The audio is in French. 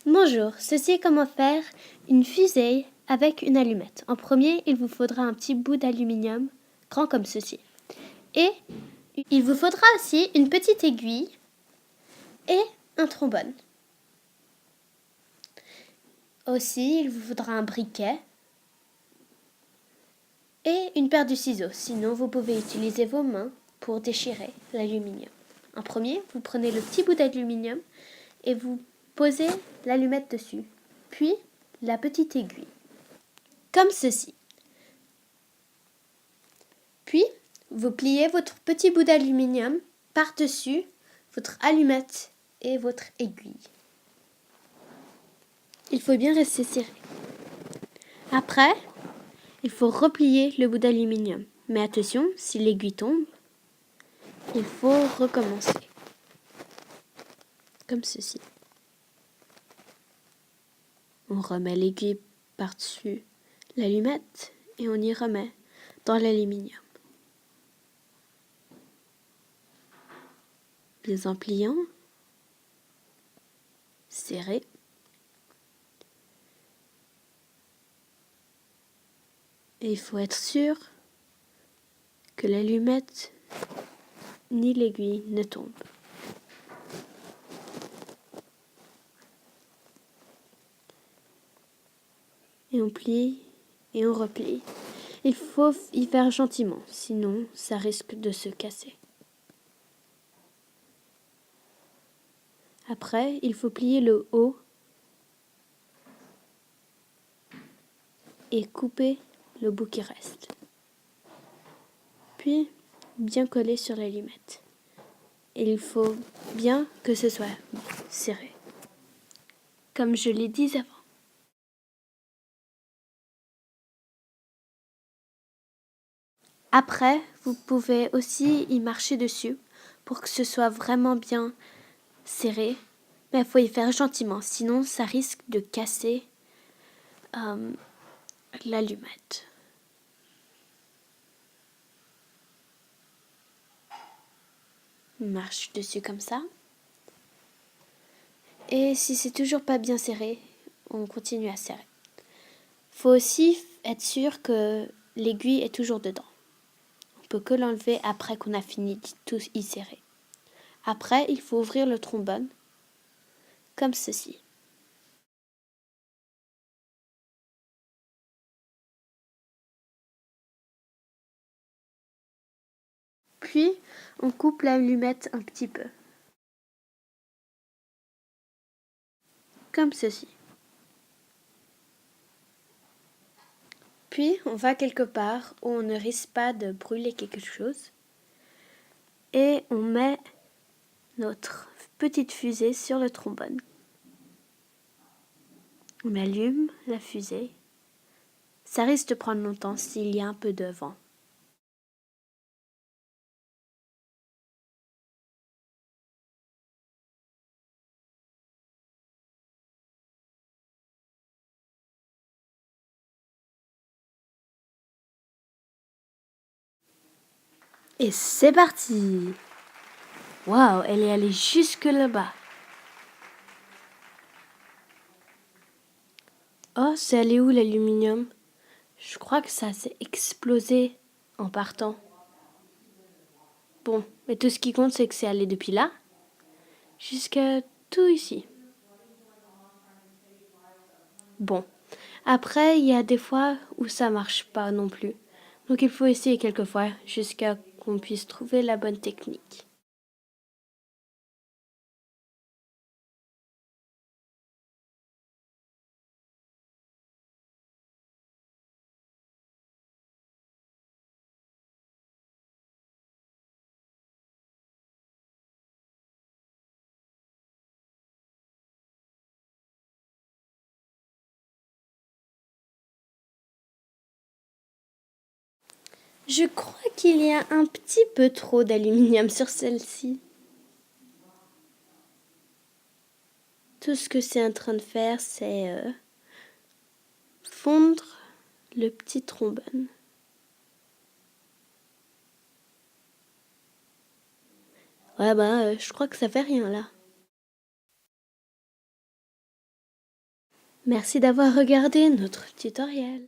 Bonjour, ceci est comment faire une fusée avec une allumette. En premier, il vous faudra un petit bout d'aluminium, grand comme ceci. Et il vous faudra aussi une petite aiguille et un trombone. Aussi, il vous faudra un briquet et une paire de ciseaux. Sinon, vous pouvez utiliser vos mains pour déchirer l'aluminium. En premier, vous prenez le petit bout d'aluminium et vous posez l'allumette dessus, puis la petite aiguille, comme ceci. Puis, vous pliez votre petit bout d'aluminium par-dessus votre allumette et votre aiguille. Il faut bien rester serré. Après, il faut replier le bout d'aluminium. Mais attention, si l'aiguille tombe, il faut recommencer. Comme ceci. On remet l'aiguille par-dessus l'allumette et on y remet dans l'aluminium. Bien en pliant, serré. Et il faut être sûr que l'allumette ni l'aiguille ne tombent. Et on plie et on replie. Il faut y faire gentiment, sinon ça risque de se casser. Après, il faut plier le haut et couper le bout qui reste. Puis, bien coller sur l'allumette. Et il faut bien que ce soit serré, comme je l'ai dit avant. Après, vous pouvez aussi y marcher dessus pour que ce soit vraiment bien serré. Mais il faut y faire gentiment, sinon ça risque de casser l'allumette. On marche dessus comme ça. Et si c'est toujours pas bien serré, on continue à serrer. Faut aussi être sûr que l'aiguille est toujours dedans. On peut que l'enlever après qu'on a fini de tout y serrer. Après, il faut ouvrir le trombone, comme ceci. Puis, on coupe l'allumette un petit peu, comme ceci. Puis, on va quelque part où on ne risque pas de brûler quelque chose. Et on met notre petite fusée sur le trombone. On allume la fusée. Ça risque de prendre longtemps s'il y a un peu de vent. Et c'est parti! Waouh, elle est allée jusque là-bas. Oh, c'est allé où l'aluminium? Je crois que ça s'est explosé en partant. Bon, mais tout ce qui compte, c'est que c'est allé depuis là jusqu'à tout ici. Bon, après, il y a des fois où ça marche pas non plus. Donc il faut essayer quelques fois jusqu'à qu'on puisse trouver la bonne technique. Je crois qu'il y a un petit peu trop d'aluminium sur celle-ci. Tout ce que c'est en train de faire, c'est fondre le petit trombone. Ouais, je crois que ça fait rien là. Merci d'avoir regardé notre tutoriel.